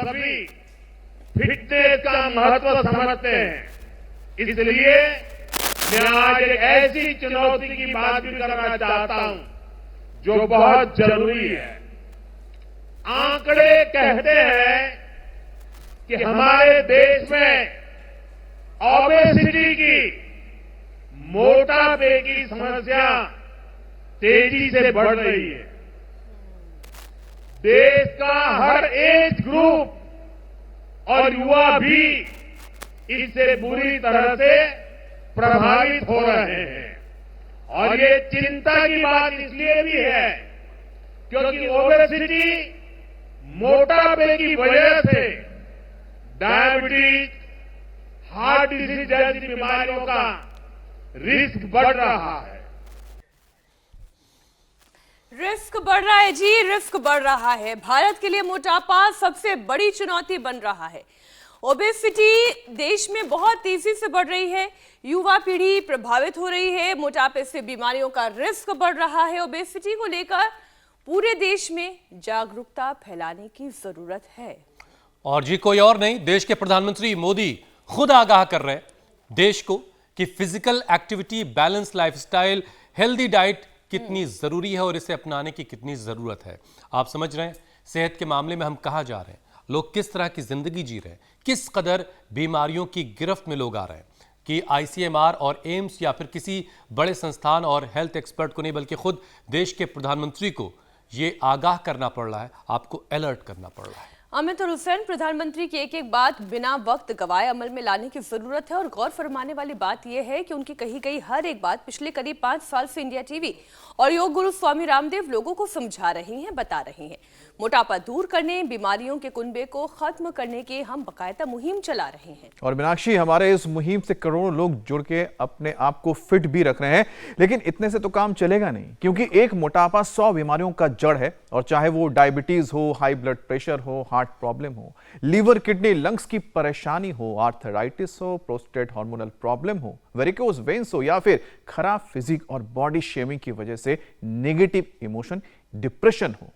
सभी फिटनेस का महत्व समझते हैं। इसलिए मैं आज एक ऐसी चुनौती की बात भी करना चाहता हूं जो बहुत जरूरी है। आंकड़े कहते हैं कि हमारे देश में ओबेसिटी की, मोटापे की समस्या तेजी से बढ़ रही है। देश का हर एज ग्रुप और युवा भी इससे बुरी तरह से प्रभावित हो रहे हैं। और ये चिंता की बात इसलिए भी है क्योंकि ओबेसिटी, मोटापे की वजह से डायबिटीज, हार्ट डिजीज जैसी बीमारियों का रिस्क बढ़ रहा है। रिस्क बढ़ रहा है जी, रिस्क बढ़ रहा है। भारत के लिए मोटापा सबसे बड़ी चुनौती बन रहा है। ओबेसिटी देश में बहुत तेजी से बढ़ रही है, युवा पीढ़ी प्रभावित हो रही है, मोटापे से बीमारियों का रिस्क बढ़ रहा है। ओबेसिटी को लेकर पूरे देश में जागरूकता फैलाने की जरूरत है। और जी कोई और नहीं, देश के प्रधानमंत्री मोदी खुद आगाह कर रहे हैं देश को कि physical activity, balance lifestyle, healthy diet कितनी जरूरी है और इसे अपनाने की कितनी जरूरत है। आप समझ रहे हैं सेहत के मामले में हम कहां जा रहे हैं, लोग किस तरह की जिंदगी जी रहे हैं, किस कदर बीमारियों की गिरफ्त में लोग आ रहे हैं कि आईसीएमआर और एम्स या फिर किसी बड़े संस्थान और हेल्थ एक्सपर्ट को नहीं बल्कि खुद देश के प्रधानमंत्री को ये आगाह करना पड़ रहा है, आपको अलर्ट करना पड़ रहा है। अमित और हुसैन, प्रधानमंत्री की एक एक बात बिना वक्त गवाए अमल में लाने की जरूरत है। और गौर फरमाने वाली बात यह है कि उनकी कही गई हर एक बात पिछले करीब 5 साल से इंडिया टीवी और योग गुरु स्वामी रामदेव लोगों को समझा रहे हैं, बता रहे हैं। मोटापा दूर करने, बीमारियों के कुनबे को खत्म करने की हम बाकायदा मुहिम चला रहे हैं। और मीनाक्षी, हमारे इस मुहिम से करोड़ों लोग जुड़ के अपने आप को फिट भी रख रहे हैं। लेकिन इतने से तो काम चलेगा नहीं, क्योंकि एक मोटापा 100 बीमारियों का जड़ है। और चाहे वो डायबिटीज हो, हाई ब्लड प्रेशर हो, हार्ट प्रॉब्लम हो, लीवर, किडनी, लंग्स की परेशानी हो, आर्थराइटिस हो, प्रोस्टेट हार्मोनल प्रॉब्लम हो, वेरिकोज वेन्स हो, या फिर खराब फिजिक और बॉडी शेमिंग की वजह से नेगेटिव इमोशन, डिप्रेशन हो।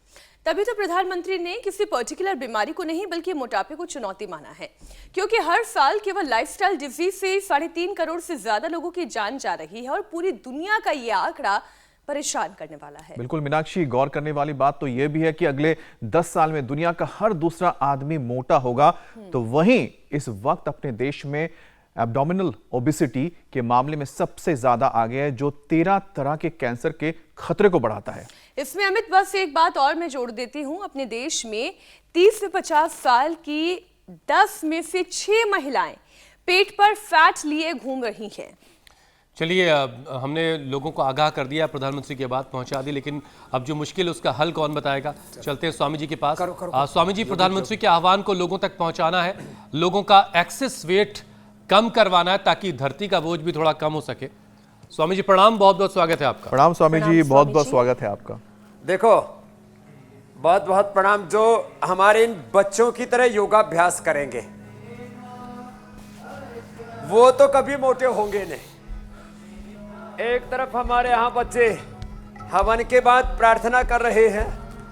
तभी तो प्रधानमंत्री ने किसी पर्टिकुलर बीमारी को नहीं बल्कि मोटापे को चुनौती माना है, क्योंकि हर साल केवल लाइफस्टाइल डिजीज से 3.5 करोड़ से ज्यादा लोगों की जान जा रही है और पूरी दुनिया का यह आंकड़ा परेशान करने वाला है। बिल्कुल मीनाक्षी, गौर करने वाली बात तो यह भी है कि अगले 10 साल में दुनिया का हर दूसरा आदमी मोटा होगा। तो वहीं इस वक्त अपने देश में एब्डोमिनल ओबेसिटी के मामले में सबसे ज्यादा आगे है, जो 13 तरह के कैंसर के खतरे को बढ़ाता है। इसमें अमित बस एक बात और मैं जोड़ देती हूं, अपने देश में 30 से 50 साल की 10 में से 6 महिलाएं पेट पर फैट लिए घूम रही हैं। चलिए, हमने लोगों को आगाह कर दिया, प्रधानमंत्री की बात पहुंचा दी, लेकिन अब जो मुश्किल उसका हल कौन बताएगा। चलते हैं स्वामी जी के पास। स्वामी जी, प्रधानमंत्री के आह्वान को लोगों तक पहुंचाना है, लोगों का एक्सेस वेट कम करवाना है ताकि धरती का बोझ भी थोड़ा कम हो सके। स्वामी जी प्रणाम, बहुत बहुत स्वागत है आपका। प्रणाम स्वामी जी, बहुत बहुत स्वागत है आपका। देखो, बहुत बहुत प्रणाम। जो हमारे इन बच्चों की तरह योगाभ्यास करेंगे वो तो कभी मोटे होंगे नहीं। एक तरफ हमारे यहाँ बच्चे हवन के बाद प्रार्थना कर रहे हैं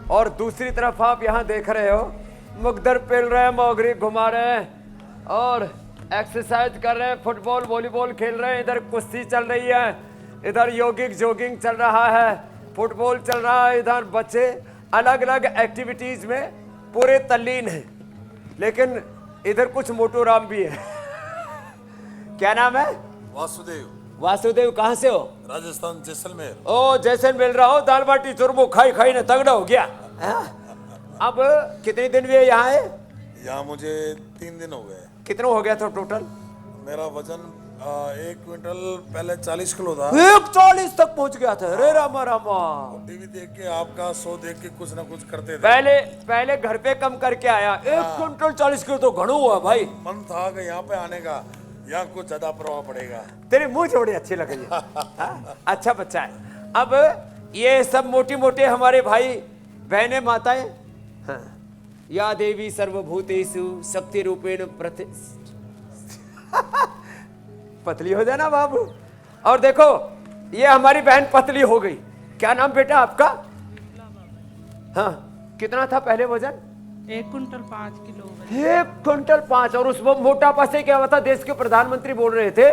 और दूसरी तरफ आप यहाँ देख रहे हो मुकदर पेल रहे हैं, मोगरी घुमा रहे हैं और एक्सरसाइज कर रहे हैं, फुटबॉल वॉलीबॉल खेल रहे हैं, इधर कुश्ती चल रही है, इधर योगिक जॉगिंग चल रहा है, फुटबॉल चल रहा है। इधर बच्चे अलग अलग एक्टिविटीज में पूरे तल्लीन हैं। लेकिन इधर कुछ मोटू राम भी है। क्या नाम है? वासुदेव। वासुदेव, कहाँ से हो? राजस्थान, जैसलमेर। ओ, जैसलमेर रहा हो, दाल बाटी चूरमो खाई खाई ने तगड़ा हो गया। अब कितने दिन भी यहाँ है? यहाँ मुझे 3 दिन हो गए। कितना हो गया था टोटल? मेरा वजन 1 क्विंटल पहले 40 किलो था। 140 तक पहुँच गया था। रे रामा रामा। टीवी देख के, आपका शो देख के कुछ ना कुछ करते थे। पहले घर पे कम करके आया। 1 क्विंटल 40 किलो तो घणो हुआ भाई। मन था कि यहाँ पे आने का, यहाँ कुछ ज्यादा प्रभाव पड़ेगा। तेरी मुंह बड़ी अच्छी लग रही है। अच्छा बच्चा है। अब ये सब मोटी मोटे हमारे भाई बहने माताएं, हाँ। या देवी सर्वभूतेषु शक्ति रूपेण पतली हो जाना बाबू। और देखो, ये हमारी बहन पतली हो गई। क्या नाम बेटा आपका? हाँ, कितना था पहले वजन? 1 कुंटल 5 किलो वजन। 1 क्विंटल 5। और उस मोटापा से क्या हुआ था? देश के प्रधानमंत्री बोल रहे थे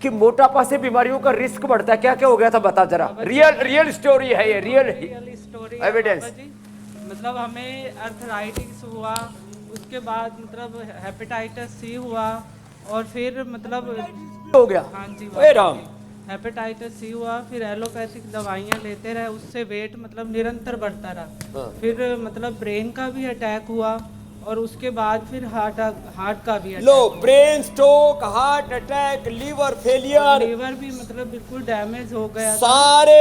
कि मोटापा से बीमारियों का रिस्क बढ़ता है। क्या क्या हो गया था बता जरा। रियल स्टोरी है ये, रियल स्टोरी है एविडेंस। बाबा जी। मतलब हमें अर्थराइटिस हुआ, उसके बाद मतलब हेपेटाइटिस सी हुआ, और फिर मतलब हो गया। हाँ जी ओए राम। हेपेटाइटिस सी हुआ, फिर एलोपैथिक दवाइयाँ लेते रहे, उससे वेट मतलब निरंतर बढ़ता रहा। फिर मतलब ब्रेन का भी अटैक हुआ, और उसके बाद फिर हार्ट का भी लो, brain stroke, heart attack, liver failure, liver भी मतलब बिल्कुल डैमेज हो गया था। सारे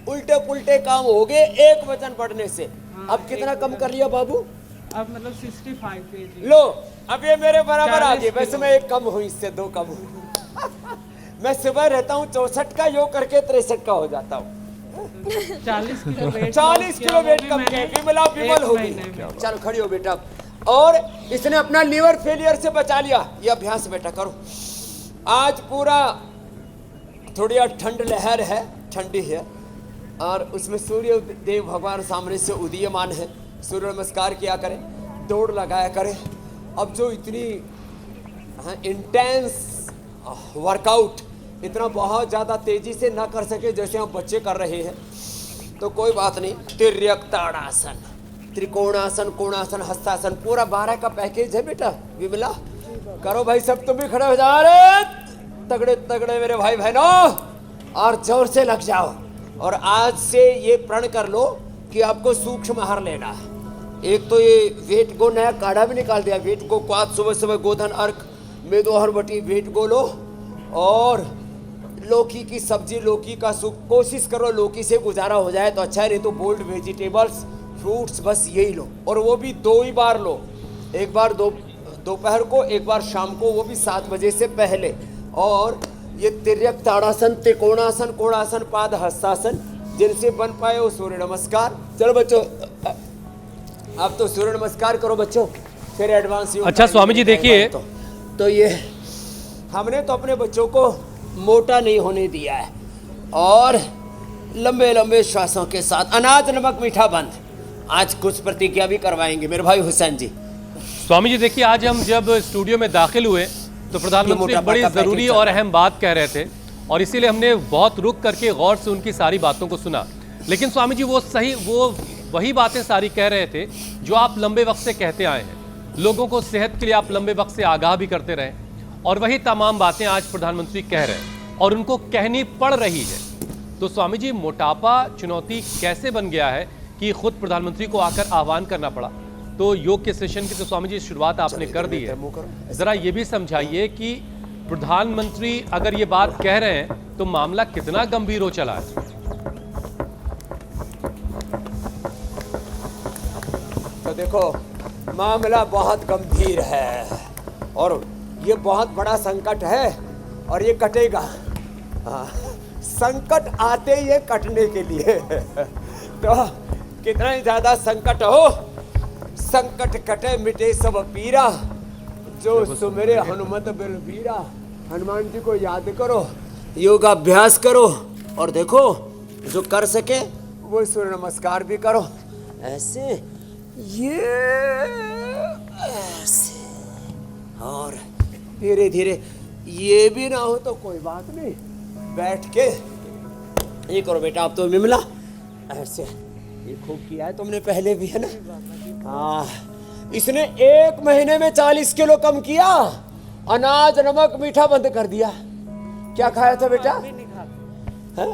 उल्टे पुल्टे काम हो गए एक वजन बढ़ने से। अब कितना कम कर लिया बाबू? अब मतलब 65 kg। लो, अब ये मेरे बराबर आ 40 गए। वैसे किलो। मैं एक कम हूँ, इससे 2 कम हूँ। मैं सुबह रहता हूँ 64 का, योग करके 63 का हो जाता हूँ। 40 किलो वेट 40 किलो वेट कम किया। विमला विमल हो गई। चलो खड़ी हो बेटा। और इसने अपना लीवर फेलियर से बचा लिया। ये अभ्यास बेटा करो। आज पूरा थोड़ी ठंड लहर है, ठंडी है, और उसमें सूर्य देव भगवान सामने से उदीयमान है। सूर्य नमस्कार किया करें, दौड़ लगाया करें। अब जो इतनी इंटेंस वर्कआउट इतना बहुत ज़्यादा तेजी से ना कर सके जैसे हम बच्चे कर रहे हैं, तो कोई बात नहीं। तिर्यक ताड़ासन, त्रिकोणासन, कोणासन, हस्तासन, पूरा 12 का पैकेज है बेटा। विमला करो भाई, सब तुम भी खड़े हो जाओ रे, तगड़े तगड़े मेरे भाई बहनों, और जोर से लग जाओ। और आज से ये प्रण कर लो कि आपको सूक्ष्म आहार लेना। एक तो ये वेट गो नया काढ़ा भी निकाल दिया। वेट गो को आज सुबह सुबह गोधन अर्क मेदोहर बटी वेट गो लो, और लौकी की सब्जी, लौकी का सूप। कोशिश करो लौकी से गुजारा हो जाए तो अच्छा है, नहीं तो बोल्ड वेजिटेबल्स, फ्रूट्स, बस यही लो। और वो भी 2 ही बार लो, एक बार दोपहर को, एक बार शाम को, वो भी 7 बजे से पहले। और ये तिर्यक ताड़ासन, त्रिकोणासन, कोणासन, पाद हस्तासन, जिनसे बन पाए वो सूर्य नमस्कार। चलो बच्चों, अब तो सूर्य नमस्कार करो बच्चों, फिर एडवांस योग। अच्छा स्वामी जी देखिए, तो ये हमने तो अपने बच्चों को मोटा नहीं होने दिया है, और लंबे लंबे श्वासों के साथ अनाज नमक मीठा बंद। आज कुछ प्रतिज्ञा भी करवाएंगे मेरे भाई हुसैन जी। स्वामी जी देखिए, आज हम जब स्टूडियो में दाखिल हुए तो प्रधानमंत्री बड़ी जरूरी और अहम बात कह रहे थे, और इसीलिए हमने बहुत रुक करके गौर से उनकी सारी बातों को सुना। लेकिन स्वामी जी वो वही बातें सारी कह रहे थे जो आप लंबे वक्त से कहते आए हैं। लोगों को सेहत के लिए आप लंबे वक्त से आगाह भी करते रहे, और वही तमाम बातें आज प्रधानमंत्री कह रहे हैं और उनको कहनी पड़ रही है। तो स्वामी जी, मोटापा चुनौती कैसे बन गया है कि खुद प्रधानमंत्री को आकर आह्वान करना पड़ा? तो योग के सेशन की तो स्वामी जी शुरुआत आपने कर दी है, जरा ये भी समझाइए कि प्रधानमंत्री अगर ये बात कह रहे हैं तो मामला कितना गंभीर हो चला है? तो देखो, मामला बहुत गंभीर है, और ये बहुत बड़ा संकट है, और ये कटेगा। संकट आते ही है कटने के लिए। तो कितना ही ज्यादा संकट हो, संकट कटे मिटे सब पीरा, जो सुमेरे हनुमत बलबीरा। हनुमान जी को याद करो, योगाभ्यास करो, और देखो जो कर सके वो सूर्य नमस्कार भी करो। ऐसे, ये ऐसे, और धीरे धीरे। ये भी ना हो तो कोई बात नहीं, बैठ के ये करो बेटा। आप तो विमला ऐसे, ये खूब किया है तुमने पहले भी, है ना? हाँ, इसने 1 महीने में 40 किलो कम किया। अनाज नमक मीठा बंद कर दिया। क्या खाया था बेटा? अभी नहीं खाता।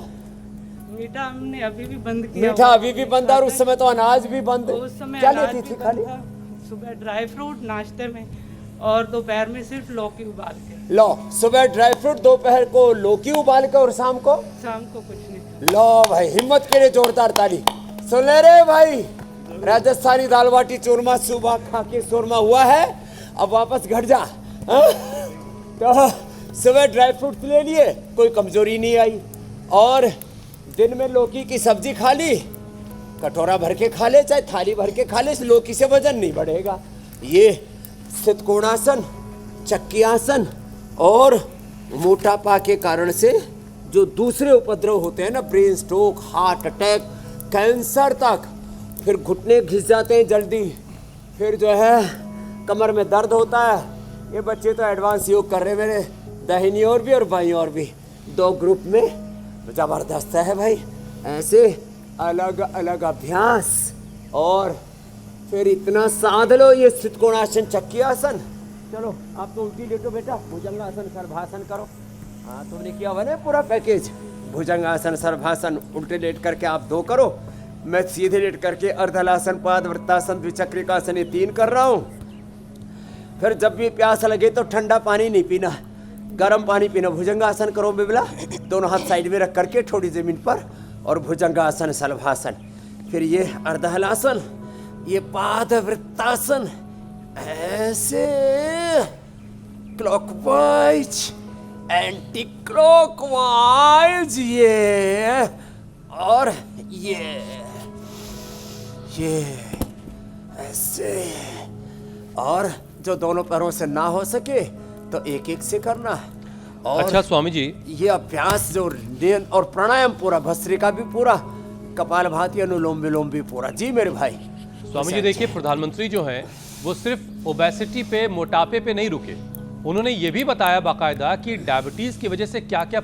मीठा हमने अभी भी बंद किया। मीठा अभी भी बंद, और उस समय तो अनाज भी बंद। उस समय क्या अनाज लेती भी थी खाली? बंद था। सुबह ड्राई फ्रूट नाश्ते में, और दोपहर में सिर्फ लौकी उबाल के। लो, सुबह ड्राई फ्रूट, दोपहर को लौकी उबाल के, और शाम को कुछ नहीं। लो भाई, हिम्मत के लिए जोरदार ताली। सुन ले रे भाई, राजस्थानी दाल बाटी चूरमा सुबह खा के शोरमा हुआ है, अब वापस घर जा। तो सुबह ड्राई फ्रूट ले लिए, कोई कमजोरी नहीं आई, और दिन में लौकी की सब्जी खा ली, कटोरा भर के खा ले चाहे थाली भर के खा ले, लौकी से वजन नहीं बढ़ेगा। ये सितकोणासन, चक्कियासन, और मोटापा के कारण से जो दूसरे उपद्रव होते हैं ना, brain stroke, heart attack, cancer तक, फिर घुटने घिस जाते हैं जल्दी, फिर जो है कमर में दर्द होता है। ये बच्चे तो एडवांस योग कर रहे हैं मेरे, दाहिनी ओर भी और बाईं ओर भी, 2 ग्रुप में। जबरदस्त है भाई, ऐसे अलग अलग अभ्यास। और फिर इतना साध लो ये त्रिकोणासन, चक्की आसन। चलो आप तो उल्टी लेटो बेटा, भुजंगासन, सर्वासन करो। हाँ तुमने किया हुआ ना पूरा पैकेज, भुजंगासन, सर्वासन उल्टे लेट करके आप 2 करो, मैं सीधे लेट करके अर्धलासन, पादवृत्तासन, द्विचक्रिकासन ये 3 कर रहा हूँ। फिर जब भी प्यास लगे तो ठंडा पानी नहीं पीना, गर्म पानी पीना। भुजंगासन करो बिमला, दोनों हाथ साइड में रख करके थोड़ी जमीन पर, और भुजंगासन, सलभासन। फिर ये अर्धहलासन, ये पादवृत्तासन, ऐसे क्लॉकवाइज, एंटी क्लॉकवाइज, ये और ये ऐसे। और जो दोनों पैरों से ना हो सके तो एक एक से करना। और अच्छा स्वामी जी, ये अभ्यास जो और प्राणायाम पूरा, भस्त्रिका भी पूरा, कपालभाति, अनुलोम विलोम भी पूरा। जी मेरे भाई। स्वामी जी देखिए, प्रधानमंत्री जो हैं वो सिर्फ ओबेसिटी पे, मोटापे पे नहीं रुके, उन्होंने ये भी बताया बाकायदा कि डायबिटीज की वजह से क्या क्या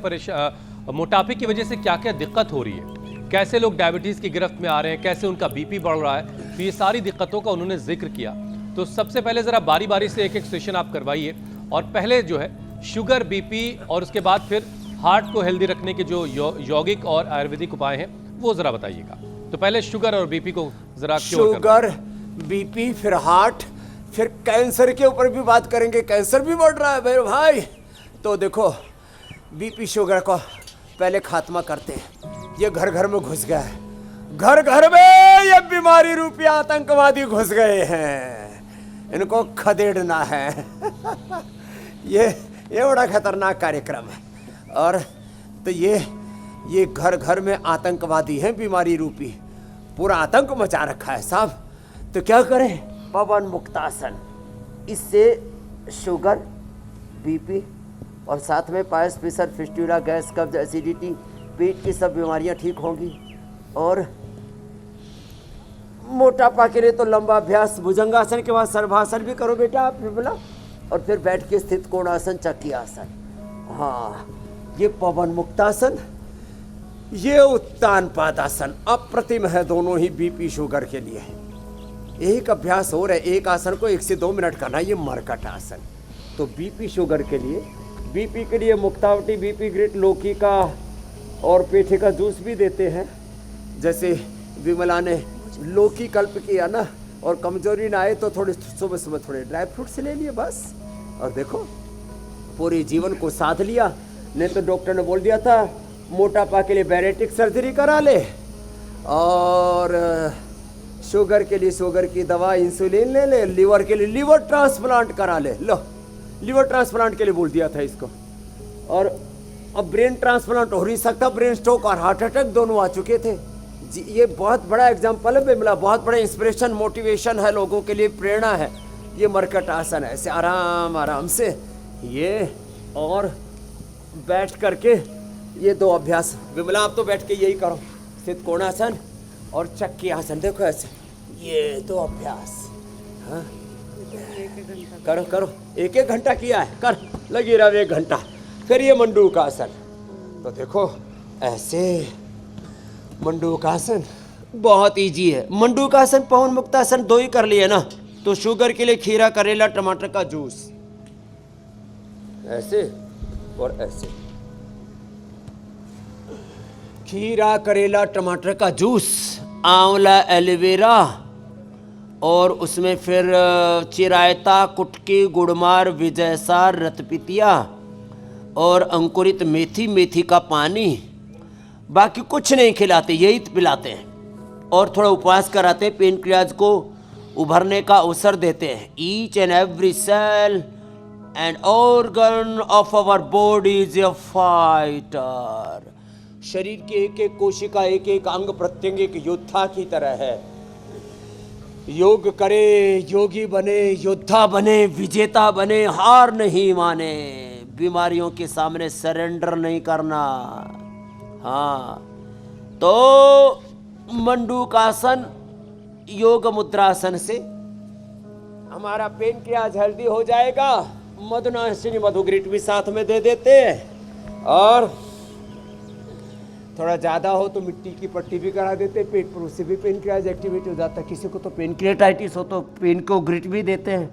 मोटापे की वजह से क्या क्या दिक्कत हो रही है, कैसे लोग डायबिटीज की गिरफ्त में आ रहे हैं, कैसे उनका बीपी बढ़ रहा है। तो ये सारी दिक्कतों का उन्होंने जिक्र किया। तो सबसे पहले जरा बारी बारी से एक एक सेशन आप करवाइए, और पहले जो है शुगर, बीपी, और उसके बाद फिर हार्ट को हेल्दी रखने के जो यौगिक और आयुर्वेदिक उपाय हैं वो जरा बताइएगा। तो पहले शुगर और बीपी को जरा शुगर, बीपी, फिर हार्ट, फिर कैंसर के ऊपर भी बात करेंगे। कैंसर भी बढ़ रहा है मेरे भाई। तो देखो, बीपी शुगर को पहले खात्मा करते हैं। ये घर घर में घुस गया है, घर घर में ये बीमारी रूपी आतंकवादी घुस गए हैं, इनको खदेड़ना है। ये बड़ा खतरनाक कार्यक्रम है। और तो ये घर घर में आतंकवादी हैं, बीमारी रूपी, पूरा आतंक मचा रखा है साहब। तो क्या करें? पवन मुक्तासन, इससे शुगर, बीपी और साथ में पायस, प्रेशर, फिस्टुला, गैस, कब्ज, एसिडिटी, पेट की सब बीमारियां ठीक होंगी। और मोटापा के लिए तो लंबा अभ्यास, भुजंगासन के बाद सर्वासन भी करो बेटा आप बोला, और फिर बैठ के स्थित कोणासन, चक्की आसन। हाँ, ये पवन मुक्तासन, ये उत्तान पादासन अप्रतिम है, दोनों ही बीपी शुगर के लिए। एक अभ्यास और है, एक आसन को 1 से 2 मिनट करना, ये मरकट आसन। तो बीपी शुगर के लिए, बीपी के लिए मुक्तावटी, बीपी ग्रेट, लौकी का और पेठे का जूस भी देते हैं। जैसे विमला ने लौकी कल्प किया ना, और कमजोरी ना आए तो थोड़े सुबह सुबह थोड़े ड्राई फ्रूट्स ले लिए बस, और देखो पूरे जीवन को साध लिया। नहीं तो डॉक्टर ने बोल दिया था मोटापा के लिए बैरेटिक सर्जरी करा ले, और शुगर के लिए शुगर की दवा, इंसुलिन ले ले, लीवर के लिए लीवर ट्रांसप्लांट करा ले। लो, लीवर ट्रांसप्लांट के लिए बोल दिया था इसको। और अब ब्रेन ट्रांसप्लांट हो नहीं सकता, ब्रेन स्ट्रोक और हार्ट अटैक दोनों आ चुके थे जी। ये बहुत बड़ा एग्जाम्पल है बिमला, बहुत बड़ा इंस्पिरेशन, मोटिवेशन है लोगों के लिए, प्रेरणा है। ये मरकट आसन है, ऐसे आराम आराम से ये, और बैठ करके ये 2 अभ्यास। विमला आप तो बैठ के यही करो, स्थित कोणासन और चक्की आसन। देखो ऐसे ये 2 अभ्यास। हाँ करो करो, 1-1 घंटा किया है, कर लगी रहा 1 घंटा। फिर ये मंडूकासन। तो देखो ऐसे मंडूकासन बहुत इजी है। मंडूकासन, पवन मुक्तासन 2 ही कर लिए ना। तो शुगर के लिए खीरा, करेला, टमाटर का जूस, ऐसे और ऐसे। खीरा, करेला, टमाटर का जूस, आंवला, एलोवेरा, और उसमें फिर चिरायता, कुटकी, गुड़मार, विजयसार, रतपितिया और अंकुरित मेथी, मेथी का पानी। बाकी कुछ नहीं खिलाते, यही पिलाते हैं। और थोड़ा उपवास कराते हैं, पेनक्रियाज को उभरने का अवसर देते हैं। Each and every cell and organ of our body is a fighter. शरीर की एक एक कोशिका, एक एक अंग प्रत्यंग एक योद्धा की तरह है। योग करे, योगी बने, योद्धा बने, विजेता बने, हार नहीं माने, बीमारियों के सामने सरेंडर नहीं करना। हाँ, तो मंडूकासन योग मुद्रासन से हमारा पेन के आज हेल्दी हो जाएगा। मधुनाशिनी मधुग्रिट भी साथ में दे देते हैं, और थोड़ा ज्यादा हो तो मिट्टी की पट्टी भी करा देते पेट पर, उससे भी पेनक्रियाज एक्टिवेट हो जाता है। किसी को तो पेनक्रियाटाइटिस हो तो पेन को ग्रिट भी देते हैं।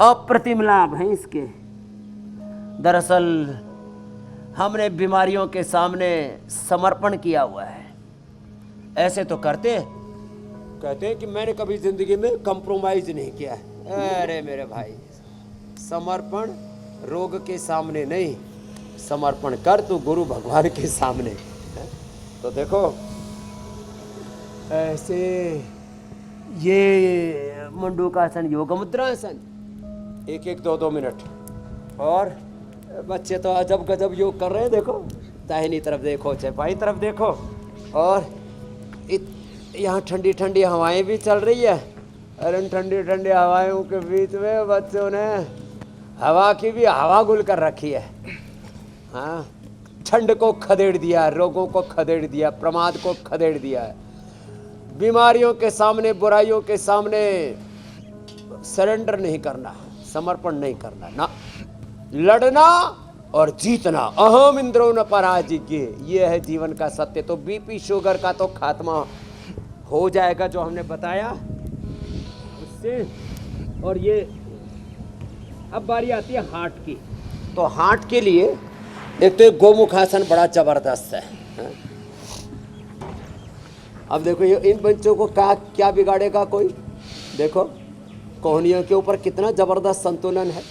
अप्रतिम लाभ हैं इसके। दरअसल हमने बीमारियों के सामने समर्पण किया हुआ है। ऐसे तो कहते हैं कि मैंने कभी जिंदगी में कंप्रोमाइज नहीं किया है। अरे मेरे भाई, समर्पण रोग के सामने नहीं, समर्पण कर तू गुरु भगवान के सामने। तो देखो ऐसे ये मंडूकासन, योग मुद्रासन, 1-1, 2-2 मिनट। और बच्चे तो अजब गजब योग कर रहे हैं। देखो, दाहिनी तरफ देखो, चाहे बाईं तरफ देखो, और यहाँ ठंडी ठंडी हवाएं भी चल रही है। और इन ठंडी ठंडी हवाओं के बीच में बच्चों ने हवा की भी हवा गुल कर रखी है। हाँ, ठंड को खदेड़ दिया, रोगों को खदेड़ दिया, प्रमाद को खदेड़ दिया है। बीमारियों के सामने, बुराइयों के सामने सरेंडर नहीं करना, समर्पण नहीं करना ना, लड़ना और जीतना। अहम इंद्रो न पराजिज्ञ, ये है जीवन का सत्य। तो बीपी शुगर का तो खात्मा हो जाएगा जो हमने बताया उससे। और ये अब बारी आती है हार्ट की। तो हार्ट के लिए एक तो गोमुखासन बड़ा जबरदस्त है। अब देखो ये इन बच्चों को क्या बिगाड़ेगा कोई। देखो कोहनियों के ऊपर कितना जबरदस्त संतुलन है।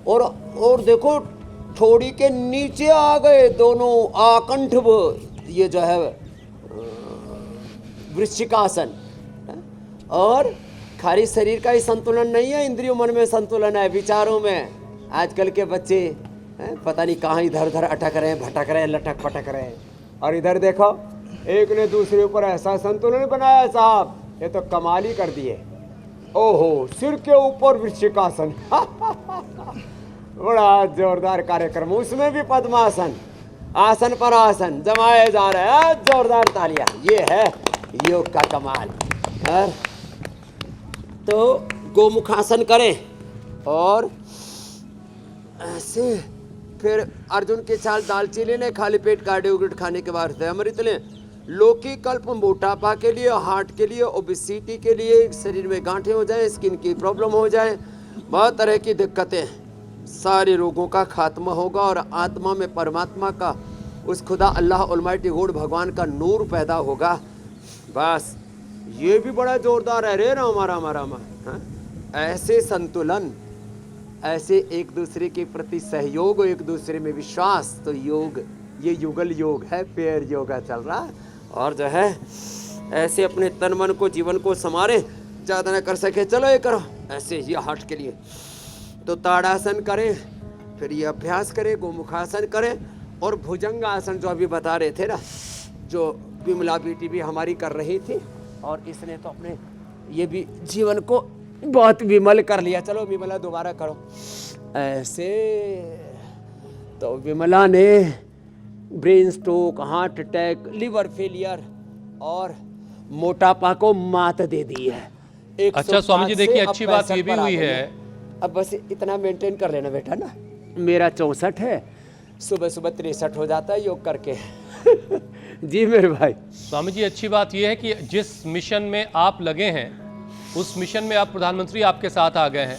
और देखो थोड़ी के नीचे आ गए दोनों आकंठ, ये जो है वृश्चिकासन। और खाली शरीर का ही संतुलन नहीं है, इंद्रियों मन में संतुलन है, विचारों में। आजकल के बच्चे पता नहीं कहाँ इधर उधर अटक रहे हैं, भटक रहे हैं, लटक पटक रहे हैं। और इधर देखो, एक ने दूसरे ऊपर ऐसा संतुलन बनाया साहब, ये तो कमाल ही कर दिए। ओहो, सिर के ऊपर वृश्चिकासन बड़ा जोरदार कार्यक्रम, उसमें भी पद्मासन, आसन पर आसन जमाए जा रहे हैं। जोरदार तालियां, ये है योग का कमाल। तो गोमुखासन करें और ऐसे फिर अर्जुन की चाल दालचीनी लें, खाली पेट कार्डियोग्रिट खाने के बाद अमृत लें। लौकी कल्प मोटापा के लिए, हार्ट के लिए, ओबेसिटी के लिए, शरीर में गांठें हो जाए, स्किन की प्रॉब्लम हो जाए, बहुत तरह की दिक्कतें, सारे रोगों का खात्मा होगा। और आत्मा में परमात्मा का, उस खुदा अल्लाह ऑलमाइटी गॉड भगवान का नूर पैदा होगा। बस ये भी बड़ा जोरदार है रे रामा। ऐसे संतुलन, ऐसे एक दूसरे के प्रति सहयोग, एक दूसरे में विश्वास। तो योग, ये युगल योग है, पेयर योगा चल रहा है। और जो है ऐसे अपने तन मन को, जीवन को संवारे, ज़्यादा ना कर सके चलो ये करो ऐसे, ये हार्ट के लिए। तो ताड़ासन करें, फिर ये अभ्यास करें, गोमुखासन करें, और भुजंग आसन जो अभी बता रहे थे ना, जो विमला बेटी भी हमारी कर रही थी, और इसने तो अपने ये भी जीवन को बहुत विमल कर लिया। चलो विमला दोबारा करो ऐसे। तो विमला ने brain stroke, heart attack, liver failure और मोटापा को मात दे दी है। अच्छा स्वामी जी, देखिए अच्छी बात ये भी हुई है। अब बस इतना मेंटेन कर लेना बेटा ना। मेरा 64 है, सुबह सुबह 63 हो जाता है योग करके जी मेरे भाई। स्वामी जी, अच्छी बात यह है कि जिस मिशन में आप लगे हैं, उस मिशन में आप प्रधानमंत्री आपके साथ आ गए हैं।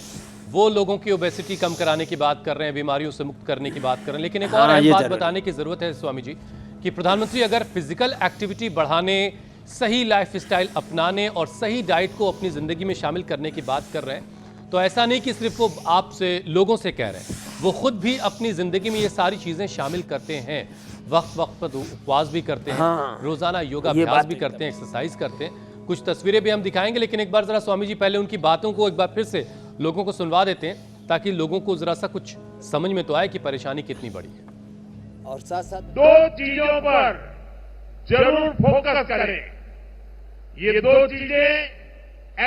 वो लोगों की ओबेसिटी कम कराने की बात कर रहे हैं, बीमारियों से मुक्त करने की बात कर रहे हैं। लेकिन एक और अहम बात बताने की जरूरत है स्वामी जी, कि प्रधानमंत्री अगर फिजिकल एक्टिविटी बढ़ाने, सही लाइफस्टाइल अपनाने और सही डाइट को अपनी जिंदगी में शामिल करने की बात कर रहे हैं, तो ऐसा नहीं कि सिर्फ वो आपसे, लोगों से कह रहे हैं, वो खुद भी अपनी जिंदगी में ये सारी चीजें शामिल करते हैं। वक्त वक्त पर उपवास भी करते हैं, रोजाना योगाभ्यास भी करते हैं, एक्सरसाइज करते हैं। कुछ तस्वीरें भी हम दिखाएंगे, लेकिन एक बार जरा स्वामी जी पहले उनकी बातों को एक बार फिर से लोगों को सुनवा देते हैं, ताकि लोगों को जरा सा कुछ समझ में तो आए कि परेशानी कितनी बड़ी है। और साथ साथ 2 चीजों पर जरूर फोकस करें। ये 2 चीजें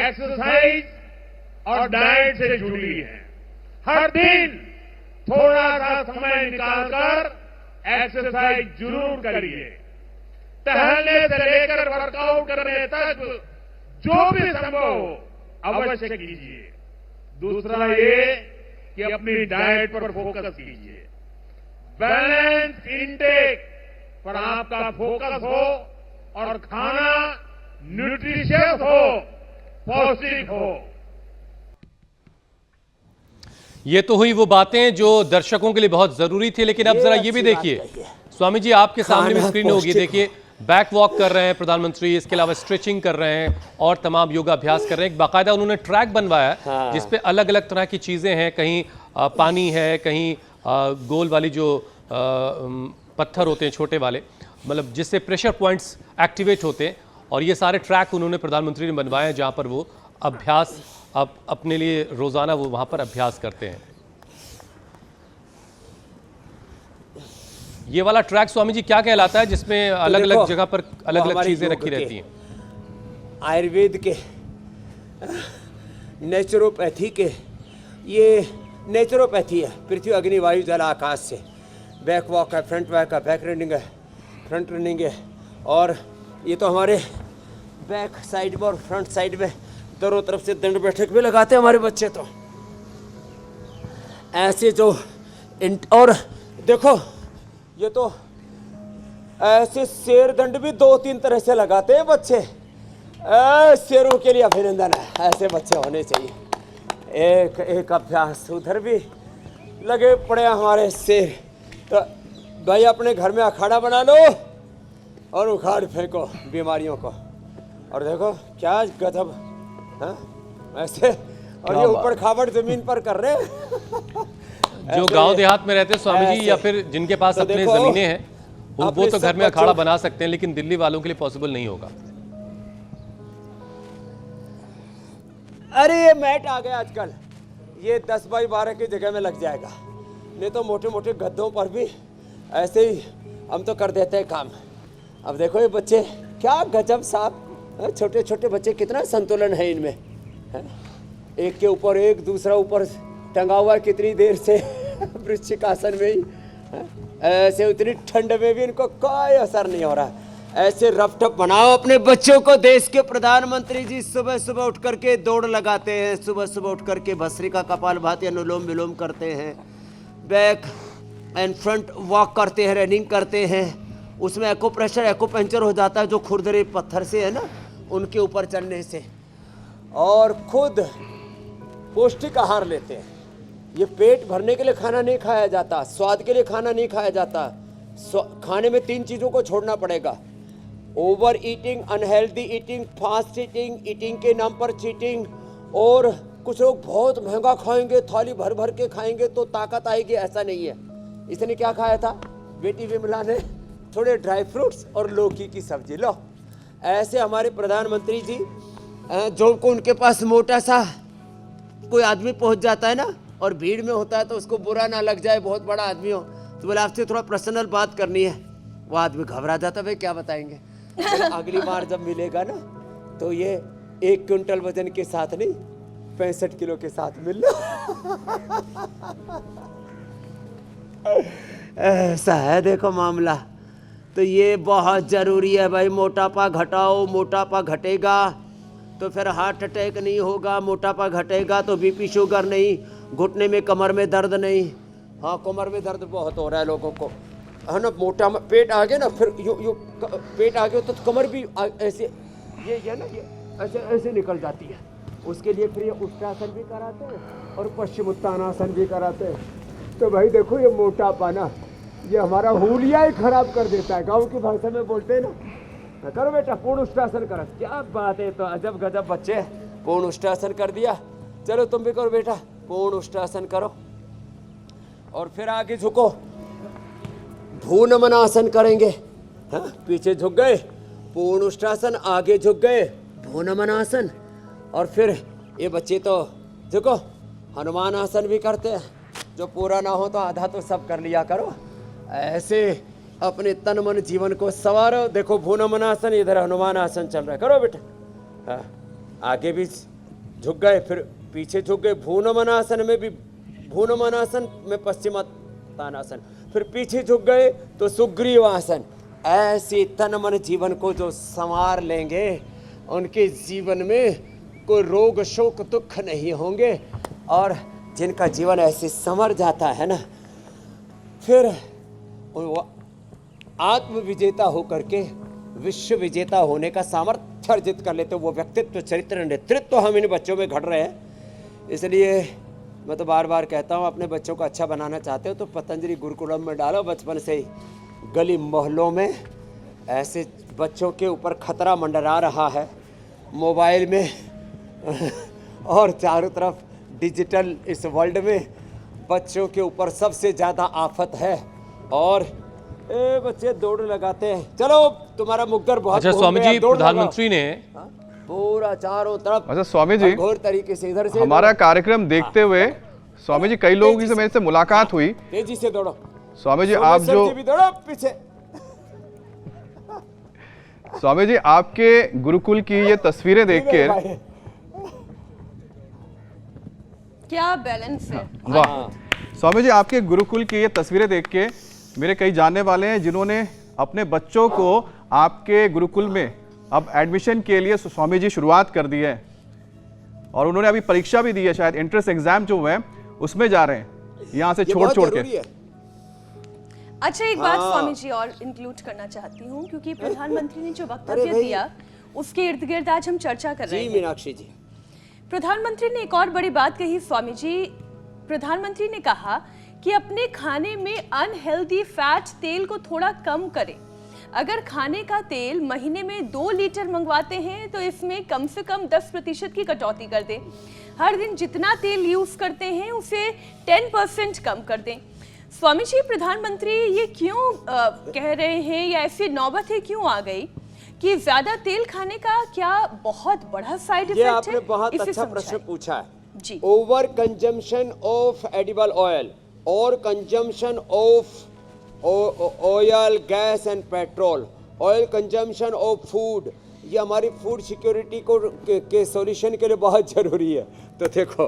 एक्सरसाइज और डाइट से जुड़ी है। हर दिन थोड़ा सा समय निकालकर एक्सरसाइज जरूर करिए। टहलने से लेकर वर्कआउट करने तक जो भी संभव हो अवश्य कीजिए। दूसरा ये कि अपनी डाइट पर फोकस कीजिए, बैलेंस इनटेक पर आपका फोकस हो और खाना न्यूट्रिशियस हो, पौष्टिक हो। ये तो हुई वो बातें जो दर्शकों के लिए बहुत जरूरी थी, लेकिन अब जरा ये भी देखिए स्वामी जी, आपके सामने भी स्क्रीन होगी, देखिए बैक वॉक कर रहे हैं प्रधानमंत्री, इसके अलावा स्ट्रेचिंग कर रहे हैं और तमाम योगा अभ्यास कर रहे हैं। एक बाकायदा उन्होंने ट्रैक बनवाया है जिसपे अलग अलग तरह की चीजें हैं, कहीं पानी है, कहीं गोल वाली जो पत्थर होते हैं छोटे वाले, मतलब जिससे प्रेशर पॉइंट्स एक्टिवेट होते हैं, और ये सारे ट्रैक उन्होंने प्रधानमंत्री ने बनवाए हैं जहां पर वो अभ्यास अपने लिए रोजाना वो वहां पर अभ्यास करते हैं। ये वाला ट्रैक स्वामी जी क्या कहलाता है, जिसमें अलग अलग जगह पर अलग अलग चीजें रखी रहती हैं? आयुर्वेद के, नेचुरोपैथी के, ये नेचुरोपैथी है, पृथ्वी अग्नि वायु जल आकाश से। बैक वॉक है, फ्रंट वॉक है, बैक रनिंग है, फ्रंट रनिंग है, और ये तो हमारे बैक साइड में और फ्रंट साइड में दोनों तरफ से दंड बैठक भी लगाते हैं हमारे बच्चे। तो ऐसे जो और देखो, ये तो ऐसे शेर दंड भी 2-3 तरह से लगाते हैं बच्चे। शेरों के लिए अभिनंदन है, ऐसे बच्चे होने चाहिए। एक एक अभ्यास उधर भी लगे पड़े हमारे शेर। तो भाई अपने घर में अखाड़ा बना लो और उखाड़ फेंको बीमारियों को। और देखो क्या गजब, ऐसे, और ये ऊपर खाबड़ जमीन पर कर रहे हैं। जो गांव देहात में रहते हैं स्वामी जी, या फिर जिनके पास अपने जमीनें हैं, वो तो घर में अखाड़ा बना सकते हैं, लेकिन दिल्ली वालों के लिए पॉसिबल नहीं होगा। अरे ये मैट आ गया आजकल, ये 10 बाई 12 की जगह में लग जाएगा, नहीं तो मोटे मोटे गद्दों पर भी ऐसे ही हम तो कर देते हैं काम। अब देखो ये बच्चे क्या गजब साहब, छोटे छोटे बच्चे, कितना संतुलन है इनमें, एक के ऊपर एक, दूसरा ऊपर टंगा हुआ है कितनी देर से वृश्चिक आसन में ही, ऐसे उतनी ठंड में भी इनको कोई असर नहीं हो रहा। ऐसे रफ टप बनाओ अपने बच्चों को। देश के प्रधानमंत्री जी सुबह सुबह उठ करके दौड़ लगाते हैं, सुबह सुबह उठ करके भस्त्रिका कपालभाति अनुलोम विलोम करते हैं, बैक एंड फ्रंट वॉक करते हैं, रनिंग करते हैं। उसमें एक्यूप्रेशर एक्यूपंक्चर हो जाता है जो खुरदरे पत्थर से है ना, उनके ऊपर चढ़ने से। और खुद पौष्टिक आहार लेते हैं। ये पेट भरने के लिए खाना नहीं खाया जाता, स्वाद के लिए खाना नहीं खाया जाता। खाने में 3 चीज़ों को छोड़ना पड़ेगा: over eating, unhealthy eating, fast eating, eating के नाम पर चीटिंग। और कुछ लोग बहुत महंगा खाएंगे, थाली भर भर के खाएंगे तो ताकत आएगी, ऐसा नहीं है। इसने क्या खाया था बेटी विमला ने? थोड़े ड्राई फ्रूट्स और लौकी की सब्जी। लो, ऐसे हमारे प्रधानमंत्री जी, जो को उनके पास मोटा सा कोई आदमी पहुंच जाता है ना, और भीड़ में होता है तो उसको बुरा ना लग जाए, बहुत बड़ा आदमी हो, तो बोले आपसे थोड़ा पर्सनल बात करनी है। वो आदमी घबरा जाता, भाई क्या बताएंगे। अगली बार जब मिलेगा ना, तो ये 1 क्विंटल वजन के साथ नहीं, 65 किलो के साथ मिलना। ऐसा है देखो मामला। तो ये बहुत जरूरी है भाई, मोटापा घटाओ। मोटापा घटेगा तो फिर हार्ट अटैक नहीं होगा, मोटापा घटेगा तो बीपी शुगर नहीं, घुटने में कमर में दर्द नहीं। हाँ, कमर में दर्द बहुत हो रहा है लोगों को, है ना। मोटा पेट आ गया ना, फिर यू पेट आ गया तो कमर भी ऐसे, ये ना, ये ऐसे ऐसे निकल जाती है। उसके लिए फिर ये उत्तानासन भी कराते हैं और पश्चिमोत्तानासन भी कराते हैं। तो भाई देखो, ये मोटापा ना, ये हमारा हुलिया ही खराब कर देता है। गाँव की भाषा में बोलते हैं ना, करो बेटा पूर्ण उष्टासन करो। क्या बात है, तो अजब गजब बच्चे, पूर्ण उष्टासन कर दिया। चलो तुम भी करो बेटा, पूर्ण उष्टासन करो। और फिर आगे झुको, भूनमनासन करेंगे। हाँ, पीछे झुक गए, पूर्ण उष्टासन, आगे झुक गए, भूनमनासन। और फिर ये बच्चे तो झुको, हनुमान आसन भी करते हैं। जो पूरा ना हो तो आधा तो सब कर लिया करो। ऐसे अपने तन मन जीवन को संवारो। देखो भूनमनासन, इधर हनुमान आसन चल रहा है, करो बेटा। हाँ, आगे भी झुक गए, फिर पीछे झुक गए। भूनमनासन में भी, भूनमनासन में पश्चिमोत्तानासन, फिर पीछे झुक गए तो सुग्रीव आसन। ऐसे तन मन जीवन को जो संवार लेंगे, उनके जीवन में कोई रोग शोक दुख नहीं होंगे। और जिनका जीवन ऐसे संवर जाता है ना, फिर वो आत्म विजेता होकर के विश्व विजेता होने का सामर्थ्य अर्जित कर लेते। वो व्यक्तित्व, चरित्र, नेतृत्व हम इन बच्चों में घड़ रहे हैं। इसलिए मैं तो बार बार कहता हूँ, अपने बच्चों को अच्छा बनाना चाहते हो तो पतंजलि गुरुकुलम में डालो बचपन से ही। गली मोहल्लों में ऐसे बच्चों के ऊपर खतरा मंडरा रहा है मोबाइल में और चारों तरफ डिजिटल इस वर्ल्ड में बच्चों के ऊपर सबसे ज़्यादा आफत है। और बच्चे दौड़ लगाते हैं, चलो तुम्हारा मुग्गर बहुत अच्छा घूम स्वामी गया, जी, दौड़ प्रधानमंत्री ने लगाओ। पूरा चारों तरफ अच्छा स्वामी जी, घोर तरीके से इधर से हमारा दौड़ो। कार्यक्रम देखते हुए स्वामी जी कई लोगों की मेरे से मुलाकात हुई। तेजी से दौड़ो स्वामी जी, आप सोमेश्वर जो जी भी दौड़ो पीछे। स्वामी जी आपके गुरुकुल की ये तस्वीरें देखकर, भाई, क्या बैलेंस है। वाह स्वामी जी, आपके गुरुकुल की ये तस्वीरें देख के मेरे कई जानने वाले हैं जिन्होंने अपने बच्चों को आपके गुरुकुल में अब एडमिशन के लिए स्वामी जी शुरुआत कर दी है और उन्होंने अभी परीक्षा भी दी है, शायद एंट्रेंस एग्जाम जो हुए हैं उसमें जा रहे हैं यहाँ से ये छोड़ बहुत छोड़ जरूरी के। है। अच्छा, एक बात स्वामी जी और इंक्लूड करना चाहती हूँ, क्योंकि प्रधानमंत्री ने जो वक्तव्य भाई। दिया उसके इर्द गिर्द आज हम चर्चा कर रहे जी हैं। मीनाक्षी जी, प्रधानमंत्री ने एक और बड़ी बात कही स्वामी जी। प्रधानमंत्री ने कहा कि अपने खाने में अनहेल्दी फैट तेल को थोड़ा कम करें। अगर खाने का तेल महीने में 2 लीटर मंगवाते हैं तो इसमें कम से कम 10% की कटौती कर दें। हर दिन जितना तेल यूज करते हैं उसे 10% कम कर दें। स्वामी जी, प्रधानमंत्री ये क्यों कह रहे हैं, या ऐसी नौबत है क्यों आ गई कि ज्यादा तेल खाने का क्या बहुत बड़ा साइड ये इफेक्ट है? आपने बहुत इसे अच्छा प्रश्न समझाएं। पूछा है। जी। Over consumption of edible oil और consumption of oil, gas and petrol, oil consumption of food, ये हमारी फूड सिक्योरिटी को के सॉल्यूशन के लिए बहुत ज़रूरी है। तो देखो,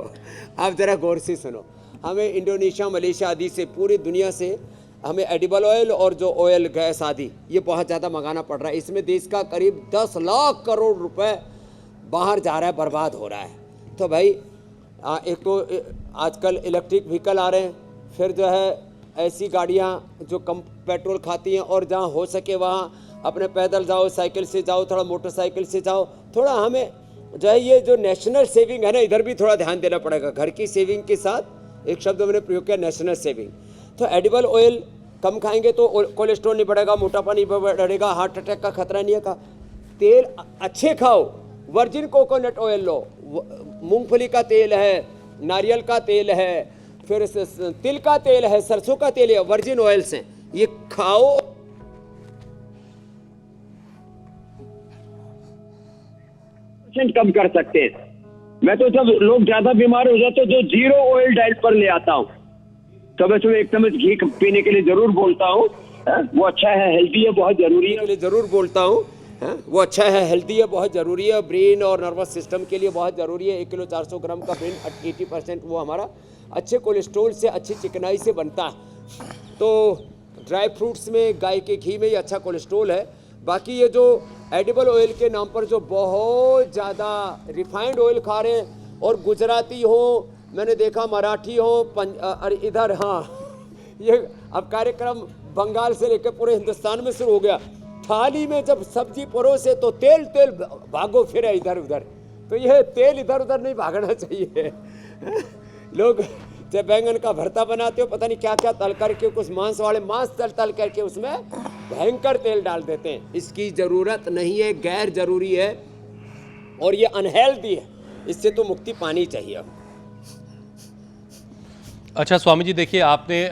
आप ज़रा गौर से सुनो, हमें इंडोनेशिया, मलेशिया आदि से, पूरी दुनिया से हमें एडिबल ऑयल और जो ऑयल, गैस आदि ये बहुत ज़्यादा मंगाना पड़ रहा है। इसमें देश का करीब 10 लाख करोड़ रुपए बाहर जा रहा है, बर्बाद हो रहा है। तो भाई एक तो आजकल इलेक्ट्रिक व्हीकल आ रहे हैं, फिर जो है ऐसी गाड़ियाँ जो कम पेट्रोल खाती हैं, और जहाँ हो सके वहाँ अपने पैदल जाओ, साइकिल से जाओ, थोड़ा मोटरसाइकिल से जाओ। थोड़ा हमें जो है ये जो नेशनल सेविंग है ना, इधर भी थोड़ा ध्यान देना पड़ेगा। घर की सेविंग के साथ एक शब्द मैंने प्रयोग किया, नेशनल सेविंग। तो एडिबल ऑयल कम खाएंगे तो कोलेस्ट्रॉल नहीं बढ़ेगा, मोटापा नहीं बढ़ेगा, हार्ट अटैक का खतरा नहीं है। तेल अच्छे खाओ, वर्जिन कोकोनट ऑयल लो, मूंगफली का तेल है, नारियल का तेल है, फिर तिल का तेल है, सरसों का तेल है, वर्जिन ऑयल्स हैं, ये खाओ। कम कर सकते हैं। मैं तो जब लोग ज्यादा बीमार हो जाते जो 0 ऑयल डाइट पर ले आता हूँ, सुबह सुबह 1 चम्मच घी पीने के लिए जरूर बोलता हूँ। वो अच्छा है, हेल्दी है, बहुत जरूरी है। के लिए जरूर बोलता हूँ, वो अच्छा है, हेल्दी है, बहुत ज़रूरी है, ब्रेन और नर्वस सिस्टम के लिए बहुत ज़रूरी है। 1 किलो 400 ग्राम का ब्रेन 80% वो हमारा अच्छे कोलेस्ट्रोल से, अच्छी चिकनाई से बनता है। तो ड्राई फ्रूट्स में, गाय के घी में ये अच्छा कोलेस्ट्रोल है। बाकी ये जो एडिबल ऑयल के नाम पर जो बहुत ज़्यादा रिफाइंड ऑयल खा रहे हैं, और गुजराती हो, मैंने देखा मराठी हो, अरे इधर, हाँ, ये अब कार्यक्रम बंगाल से लेकर पूरे हिंदुस्तान में शुरू हो गया। थाली में जब सब्जी परोसे तो तेल तेल भागो फिरे इधर उधर। तो यह तेल इधर उधर नहीं भागना चाहिए। लोग जब बैंगन का भरता बनाते हो, पता नहीं क्या क्या तल करके, कुछ मांस वाले मांस तल करके उसमें भयंकर तेल डाल देते हैं। इसकी ज़रूरत नहीं है, गैर जरूरी है, और ये अनहेल्दी है, इससे तो मुक्ति पानी चाहिए। अच्छा स्वामी जी, देखिए आपने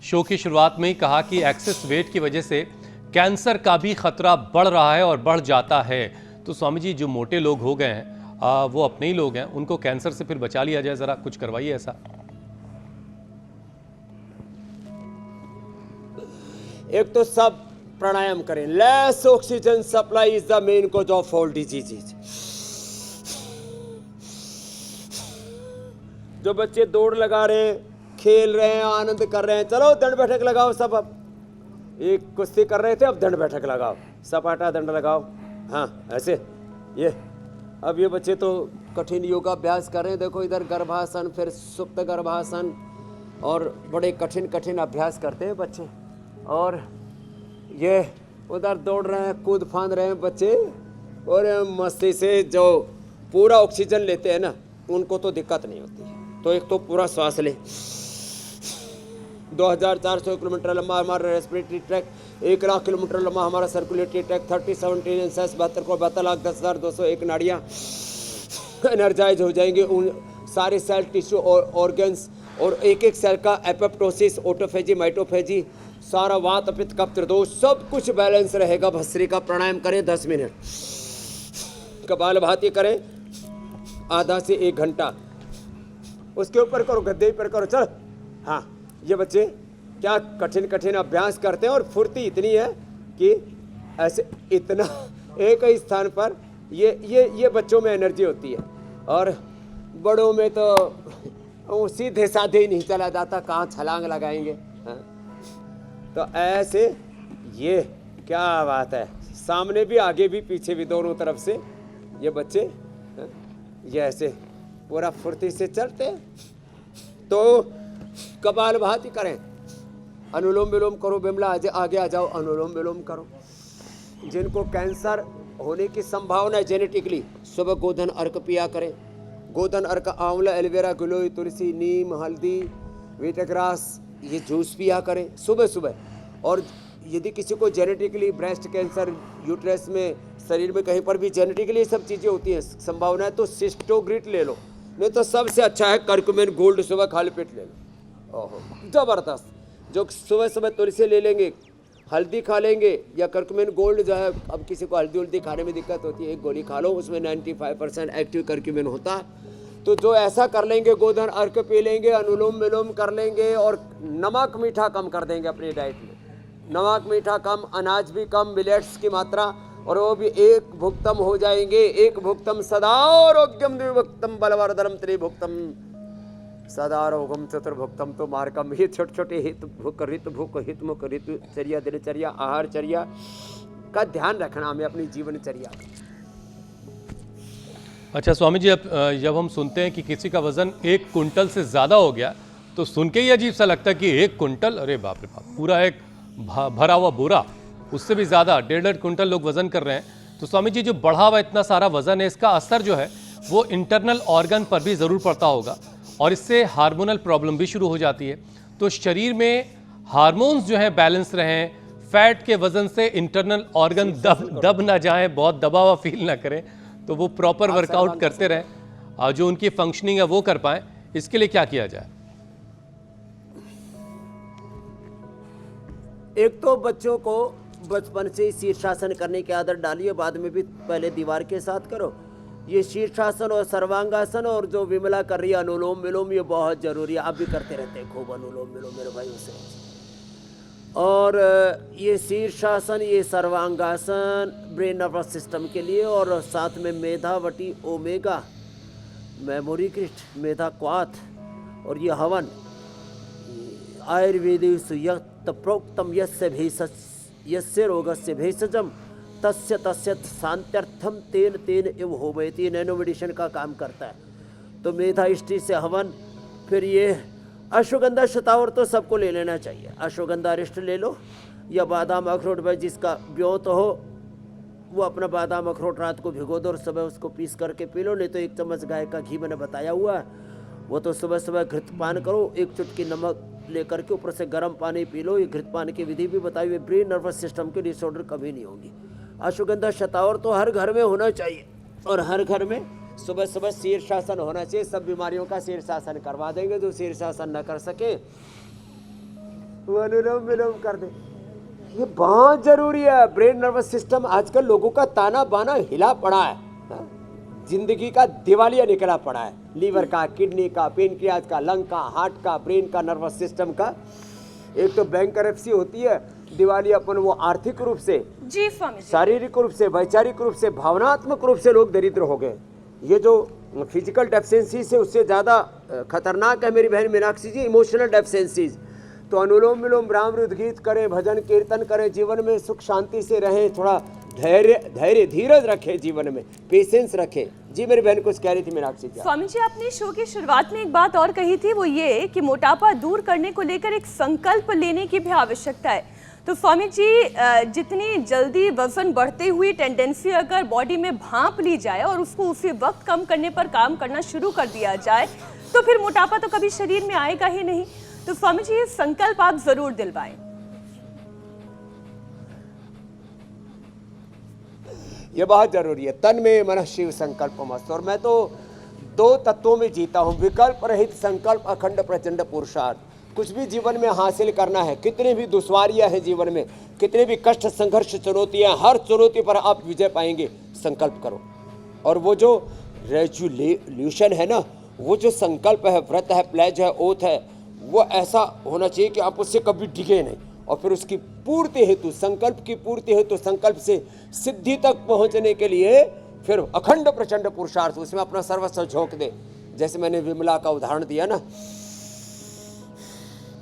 शो की शुरुआत में ही कहा कि एक्सेस वेट की वजह से कैंसर का भी खतरा बढ़ रहा है और बढ़ जाता है। तो स्वामी जी, जो मोटे लोग हो गए हैं वो अपने ही लोग हैं, उनको कैंसर से फिर बचा लिया जाए, जरा कुछ करवाइए ऐसा। एक तो सब प्राणायाम करें। Less oxygen supply is the main cause of all diseases. जो बच्चे दौड़ लगा रहे हैं, खेल रहे हैं, आनंद कर रहे हैं, चलो दंड बैठक लगाओ सब। अब एक कुश्ती कर रहे थे, अब दंड बैठक लगाओ, सपाटा दंड लगाओ, हाँ ऐसे। ये अब ये बच्चे तो कठिन योगाभ्यास कर रहे हैं। देखो इधर गर्भासन, फिर सुप्त गर्भासन, और बड़े कठिन कठिन अभ्यास करते हैं बच्चे। और ये उधर दौड़ रहे हैं, कूद फांद रहे हैं बच्चे, और मस्ती से जो पूरा ऑक्सीजन लेते हैं ना, उनको तो दिक्कत नहीं होती है। तो एक तो पूरा श्वास ले, 2400 किलोमीटर लंबा हमारा रेस्पिरेटरी ट्रैक, 1 लाख किलोमीटर लंबा हमारा सर्कुलेटरी ट्रैक, 37 ट्रिलियन सेल्स, 72,72,10,201 नाड़ियाँ एनर्जाइज हो जाएंगे। उन सारे सेल, टिश्यू और ऑर्गन्स, और एक एक सेल का एपोप्टोसिस, ऑटोफेजी, माइटोफेजी, सारा वात, पित्त, कफ, त्रिदोष, सब कुछ बैलेंस रहेगा। भस्त्री का प्राणायाम करें 10 मिनट, कपालभाति करें आधा से 1 घंटा, उसके ऊपर करो, गद्दे पर करो। चल हाँ, ये बच्चे क्या कठिन कठिन अभ्यास करते हैं, और फुर्ती इतनी है कि ऐसे इतना एक ही स्थान पर ये बच्चों में एनर्जी होती है। और बड़ों में तो वो सीधे साधे ही नहीं चला जाता, कहाँ छलांग लगाएंगे। हाँ? तो ऐसे ये क्या बात है, सामने भी आगे भी पीछे भी दोनों तरफ से ये बच्चे हाँ? ये ऐसे पूरा फुर्ती से चलते हैं। तो कपालभाति करें, अनुलोम विलोम करो, बिमला आगे आ जाओ, अनुलोम विलोम करो। जिनको कैंसर होने की संभावना है जेनेटिकली, सुबह गोधन अर्क पिया करें। गोधन अर्क आंवला, एलोवेरा, गिलोय, तुलसी, नीम, हल्दी, वीटग्रास, ये जूस पिया करें सुबह सुबह। और यदि किसी को जेनेटिकली ब्रेस्ट कैंसर, यूट्रस में, शरीर में कहीं पर भी जेनेटिकली सब चीज़ें होती हैं, संभावना है, तो सिस्टोग्रिट ले लो, नहीं तो सबसे अच्छा है करक्यूमिन गोल्ड, सुबह खाली पेट ले लो। ओहो ज़बरदस्त। जो सुबह सुबह तुलसी ले लेंगे, हल्दी खा लेंगे, या करक्यूमिन गोल्ड जो है, अब किसी को हल्दी उल्दी खाने में दिक्कत होती है, 1 गोली खा लो, उसमें 95% एक्टिव करक्यूमिन होता है। तो जो ऐसा कर लेंगे, गोधन अर्क पी लेंगे, अनुलोम विलोम कर लेंगे, और नमक मीठा कम कर देंगे अपनी डाइट में। नमक मीठा कम, अनाज भी कम, मिलेट्स की मात्रा, और वो भी 1 भुक्तम हो जाएंगे। 1 भुक्तम सदारोग्यम, 2 भुक्तम बलवर्धनम, 3 भुक्तम सदारोगम, 4 भुक्तम तो मार्गम। ये छोटे छोटे हित भूख, रित भूख, हित मुख, ऋतुचर्या, दिनचर्या, आहारचर्या का ध्यान रखना हमें अपनी जीवनचर्या। अच्छा स्वामी जी, अब जब हम सुनते हैं कि किसी का वजन 1 कुंटल से ज़्यादा हो गया, तो सुन के ही अजीब सा लगता है कि 1 कुंटल, अरे बाप रे बाप, पूरा एक भरा हुआ बोरा, उससे भी ज़्यादा 1.5 कुंटल लोग वजन कर रहे हैं। तो स्वामी जी, जो बढ़ा हुआ इतना सारा वजन है, इसका असर जो है वो इंटरनल ऑर्गन पर भी ज़रूर पड़ता होगा, और इससे हार्मोनल प्रॉब्लम भी शुरू हो जाती है। तो शरीर में हार्मोन्स जो हैं बैलेंस रहें, फैट के वजन से इंटरनल ऑर्गन दब ना जाएं, बहुत दबा हुआ फील ना करें, तो वो प्रॉपर वर्कआउट करते रहें, और जो उनकी फंक्शनिंग है वो कर पाएं। इसके लिए क्या किया जाए? एक तो बच्चों को बचपन से ही शीर्षासन करने की आदत डालिए, बाद में भी पहले दीवार के साथ करो। ये शीर्षासन और सर्वांगासन, और जो विमला कर रही है अनुलोम विलोम, ये बहुत जरूरी है। आप भी करते रहते हैं खूब अनुलोम विलोम मेरे भाई से। और ये शीर्षासन, ये सर्वांगासन ब्रेन नर्वस सिस्टम के लिए, और साथ में मेधावटी, ओमेगा, मेमोरी क्रिस्ट, मेधा क्वाथ, और ये हवन आयुर्वेदी सुयत प्रोक्तम यस्य रोगस्य भेषजम तस्य तस्य शांत्यर्थम तेन तेन एव होमेति, नैनो मेडिसिन का काम करता है। तो मेधा इष्टि से हवन, फिर ये अश्वगंधा शतावर तो सबको ले लेना चाहिए। अश्वगंधा अरिष्ट ले लो, या बादाम अखरोट, भाई जिसका ब्योत हो वो अपना बादाम अखरोट रात को भिगो दो और सुबह उसको पीस करके पी लो। नहीं तो 1 चम्मच गाय का घी मैंने बताया हुआ है, वो तो सुबह सुबह घृतपान करो, 1 चुटकी नमक लेकर के ऊपर से गर्म पानी पी लो। ये घृतपान की विधि भी बताई हुई, ब्रेन नर्वस सिस्टम की डिसऑर्डर कभी नहीं होगी। अश्वगंधा शतावर तो हर घर में होना चाहिए, और हर घर में सुबह सुबह शीर्षासन होना चाहिए। सब बीमारियों का शीर्षासन करवा देंगे। जो शीर्षासन न कर सके वो अनुलोम विलोम कर दे। ये बहुत जरूरी है। ब्रेन नर्वस सिस्टम आजकल लोगों का ताना बाना हिला पड़ा है, जिंदगी का दिवालिया निकला पड़ा है। लीवर का, किडनी का, पेनक्रियाज का, लंग का, हार्ट का, ब्रेन का, नर्वस सिस्टम का। एक तो बैंकरप्सी होती है, दिवालियापन, वो आर्थिक रूप से, जी स्वामी जी, शारीरिक रूप से, वैचारिक रूप से, भावनात्मक रूप से लोग दरिद्र हो गए। ये जो फिजिकल डेफिशिएंसी से उससे ज़्यादा खतरनाक है मेरी बहन मीनाक्षी जी, इमोशनल डेफिशिएंसीज। तो अनुलोम विलोम, राम रुद्र गीत करें, भजन कीर्तन करें, जीवन में सुख शांति से रहें, थोड़ा धैर्य धीरज रखें, जीवन में पेशेंस रखें, जी मेरी बहन कुछ कह रही थी मीनाक्षी जी। स्वामी जी, आपने शो की शुरुआत में एक बात और कही थी, वो ये कि मोटापा दूर करने को लेकर एक संकल्प लेने की भी आवश्यकता है। तो स्वामी जी, जितनी जल्दी वजन बढ़ते हुई टेंडेंसी अगर बॉडी में भांप ली जाए और उसको उसी वक्त कम करने पर काम करना शुरू कर दिया जाए तो फिर मोटापा तो कभी शरीर में आएगा ही नहीं। तो स्वामी जी, ये संकल्प आप जरूर दिलवाएं। ये बहुत जरूरी है। तन में मन शिव संकल्प मस्त। और मैं तो 2 तत्वों में जीता हूँ, विकल्प रहित संकल्प, अखंड प्रचंड पुरुषार्थ। कुछ भी जीवन में हासिल करना है, कितनी भी दुश्वारियां हैं जीवन में, कितने भी कष्ट संघर्ष चुनौतियां, हर चुनौती पर आप विजय पाएंगे। संकल्प करो। और वो जो रेजोल्यूशन है ना, वो जो संकल्प है, व्रत है, प्लेज है, ओथ है, वो ऐसा होना चाहिए कि आप उससे कभी डिगे नहीं। और फिर उसकी पूर्ति हेतु, संकल्प की पूर्ति हेतु, संकल्प से सिद्धि तक पहुंचने के लिए फिर अखंड प्रचंड पुरुषार्थ, उसमें अपना सर्वस्व झोंक दे। जैसे मैंने विमला का उदाहरण दिया ना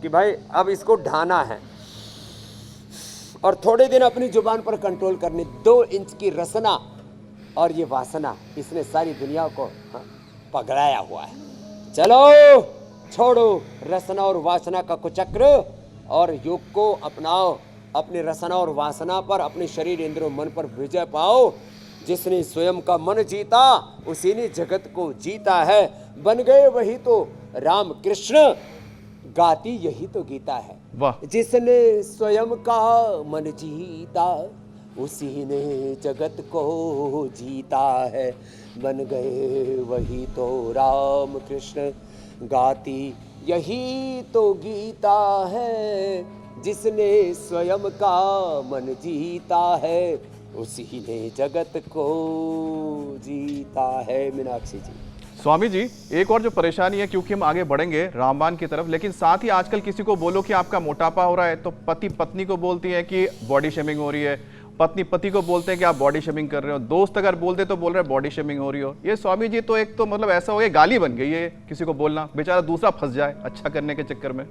कि भाई अब इसको ढाना है और थोड़े दिन अपनी जुबान पर कंट्रोल करनी। 2 इंच की रसना और ये वासना, इसने सारी दुनिया को पगड़ाया हुआ है। चलो छोड़ो रसना और वासना का कुचक्र और योग को अपनाओ। अपने रसना और वासना पर, अपने शरीर इंद्रियों मन पर विजय पाओ। जिसने स्वयं का मन जीता उसी ने जगत को जीता है। बन गए वही तो राम कृष्ण, गाती यही तो गीता है। वाह। जिसने स्वयं का मन जीता उसी ने जगत को जीता है। बन गए वही तो राम कृष्ण, गाती यही तो गीता है। जिसने स्वयं का मन जीता है उसी ने जगत को जीता है। मीनाक्षी जी। स्वामी जी, एक और जो परेशानी है, क्योंकि हम आगे बढ़ेंगे रामबाण की तरफ, लेकिन साथ ही आजकल किसी को बोलो कि आपका मोटापा हो रहा है तो पति पत्नी को बोलती है कि बॉडी शेमिंग हो रही है, पत्नी पति को बोलते हैं कि आप बॉडी शेमिंग कर रहे हो, दोस्त अगर बोलते तो बोल रहे बॉडी शेमिंग हो रही हो। ये स्वामी जी तो एक तो मतलब ऐसा हो गया, गाली बन गई है किसी को बोलना, बेचारा दूसरा फंस जाए अच्छा करने के चक्कर में।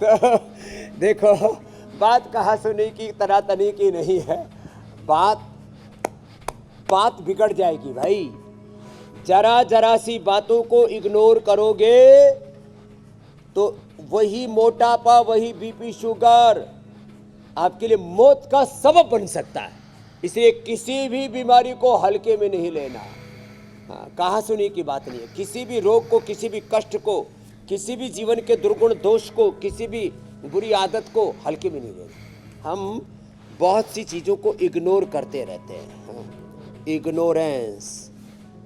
तो देखो, बात कहा सुनी की तनातनी की नहीं है, बात बिगड़ जाएगी भाई। जरा जरा सी बातों को इग्नोर करोगे तो वही मोटापा, वही बीपी, शुगर आपके लिए मौत का सबब बन सकता है। इसलिए किसी भी बीमारी को हल्के में नहीं लेना। हाँ, कहा सुनी की बात नहीं है। किसी भी रोग को, किसी भी कष्ट को, किसी भी जीवन के दुर्गुण दोष को, किसी भी बुरी आदत को हल्के में नहीं लेना। हम बहुत सी चीज़ों को इग्नोर करते रहते हैं। इग्नोरेंस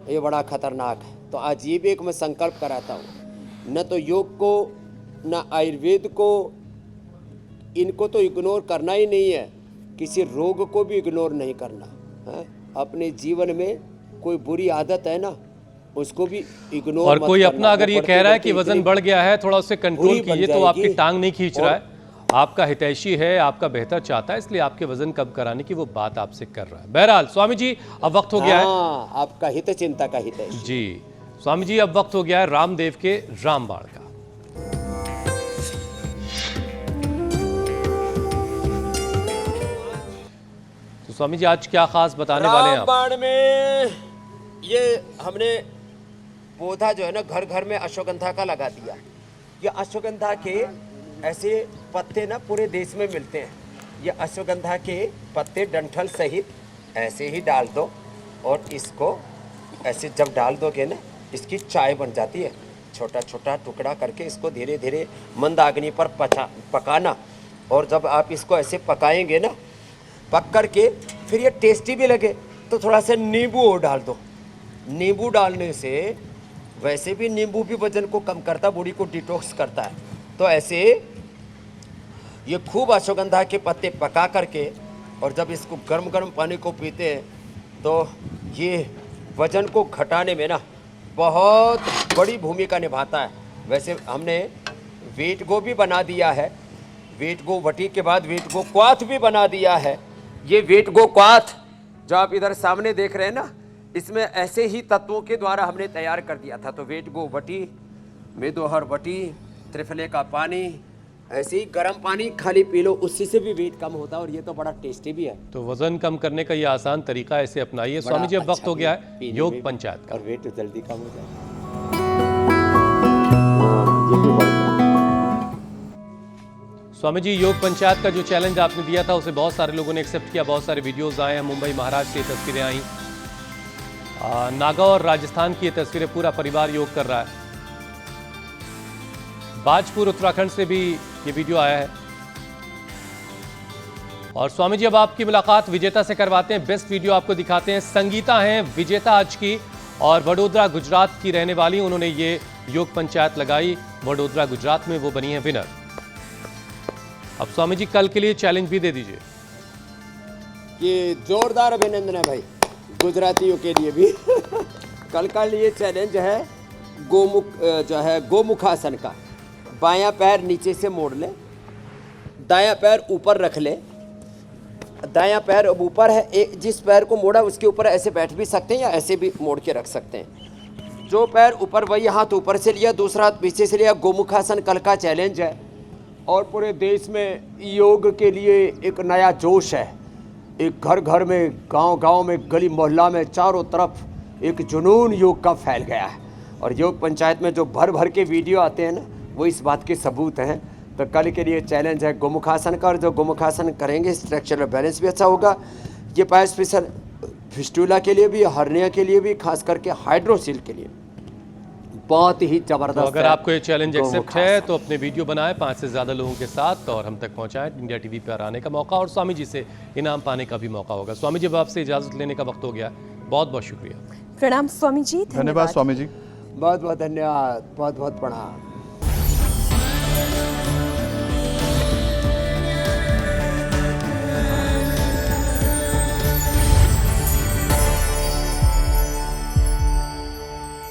ये बड़ा खतरनाक है। तो आज ये भी एक मैं संकल्प कराता हूँ, न तो योग को न आयुर्वेद को, इनको तो इग्नोर करना ही नहीं है। किसी रोग को भी इग्नोर नहीं करना है। अपने जीवन में कोई बुरी आदत है ना, उसको भी इग्नोर और मत कोई करना। अपना अगर ये कह रहा है कि वजन बढ़ गया है, थोड़ा उससे कंट्रोल बुरी बन कीजिए, तो आपकी जाएगी। टांग नहीं खींच रहा है, आपका हितैषी है, आपका बेहतर चाहता है, इसलिए आपके वजन कम कराने की वो बात आपसे कर रहा है। बहरहाल स्वामी जी, अब वक्त हो गया है। हाँ, आपका हित चिंता का हित है जी स्वामी जी, अब वक्त हो गया है रामदेव के रामबाण का। तो स्वामी जी, आज क्या खास बताने वाले हैं आप? रामबाण में ये हमने पौधा जो है ना, घर घर में अश्वगंधा का लगा दिया। ये अश्वगंधा के ऐसे पत्ते ना पूरे देश में मिलते हैं। ये अश्वगंधा के पत्ते डंठल सहित ऐसे ही डाल दो और इसको ऐसे जब डाल दोगे ना, इसकी चाय बन जाती है। छोटा छोटा टुकड़ा करके इसको धीरे धीरे मंद अग्नि पर पकाना। और जब आप इसको ऐसे पकाएंगे ना, पक करके फिर ये टेस्टी भी लगे तो थोड़ा सा नींबू और डाल दो। नींबू डालने से, वैसे भी नींबू भी वजन को कम करता, बॉडी को डिटॉक्स करता है। तो ऐसे ये खूब अश्वगंधा के पत्ते पका करके और जब इसको गर्म गर्म पानी को पीते हैं तो ये वजन को घटाने में ना बहुत बड़ी भूमिका निभाता है। वैसे हमने वेट गो भी बना दिया है, वेट गो वटी के बाद वेट गो क्वाथ भी बना दिया है। ये वेट गो क्वाथ जो आप इधर सामने देख रहे हैं ना, इसमें ऐसे ही तत्वों के द्वारा हमने तैयार कर दिया था। तो वेट गो वटी, मेदोहर वटी, त्रिफले का पानी, ऐसे ही गर्म पानी खाली पी लो, उससे से भी वेट कम होता है और ये तो बड़ा टेस्टी भी है। तो वजन कम करने का ये आसान तरीका है, इसे अपनाइए। बड़ा स्वामी जी, अब वक्त अच्छा हो गया भी है पीने योग में पंचायत का। और वेट जल्दी कम हो जाए। ये भी बढ़ता है। स्वामी जी, योग पंचायत का जो चैलेंज आपने दिया था उसे बहुत सारे लोगों ने एक्सेप्ट किया, बहुत सारे वीडियोस आए हैं। मुंबई, महाराष्ट्र से तस्वीरें आई, नागा और राजस्थान की ये तस्वीरें, पूरा परिवार योग कर रहा है। बाजपुर उत्तराखंड से भी ये वीडियो आया है। और स्वामी जी, अब आपकी मुलाकात विजेता से करवाते हैं, बेस्ट वीडियो आपको दिखाते हैं। संगीता हैं विजेता आज की और वडोदरा गुजरात की रहने वाली, उन्होंने ये योग पंचायत लगाई वडोदरा गुजरात में, वो बनी है विनर। अब स्वामी जी, कल के लिए चैलेंज भी दे दीजिए। ये जोरदार अभिनंदन है भाई गुजरातियों के लिए भी। कल का लिए चैलेंज है गोमुखासन का। बायां पैर नीचे से मोड़ ले, दायां पैर ऊपर रख ले। दायां पैर अब ऊपर है, एक जिस पैर को मोड़ा उसके ऊपर ऐसे बैठ भी सकते हैं या ऐसे भी मोड़ के रख सकते हैं। जो पैर ऊपर वही हाथ ऊपर से लिया, दूसरा हाथ पीछे से लिया। गोमुखासन कल का चैलेंज है और पूरे देश में योग के लिए एक नया जोश है। एक घर घर में, गांव गांव में, गली मोहल्ला में, चारों तरफ एक जुनून योग का फैल गया है। और योग पंचायत में जो भर भर के वीडियो आते हैं ना, वो इस बात के सबूत हैं। तो कल के लिए चैलेंज है गोमुखासन का, और जो गोमुखासन करेंगे स्ट्रक्चरल बैलेंस भी अच्छा होगा। ये पाए स्पेशल फिस्टुला के लिए भी, हर्निया के लिए भी, खास करके हाइड्रोसिल के लिए बहुत ही जबरदस्त। तो अगर आपको ये चैलेंज एक्सेप्ट है तो अपने वीडियो बनाएं 5 से ज्यादा लोगों के साथ और हम तक पहुंचाएं। इंडिया टीवी पर आने का मौका और स्वामी जी से इनाम पाने का भी मौका होगा। स्वामी जी, अब आपसे इजाजत लेने का वक्त हो गया, बहुत बहुत शुक्रिया। प्रणाम स्वामी जी। धन्यवाद स्वामी जी। बहुत बहुत धन्यवाद, बहुत बहुत प्रणाम।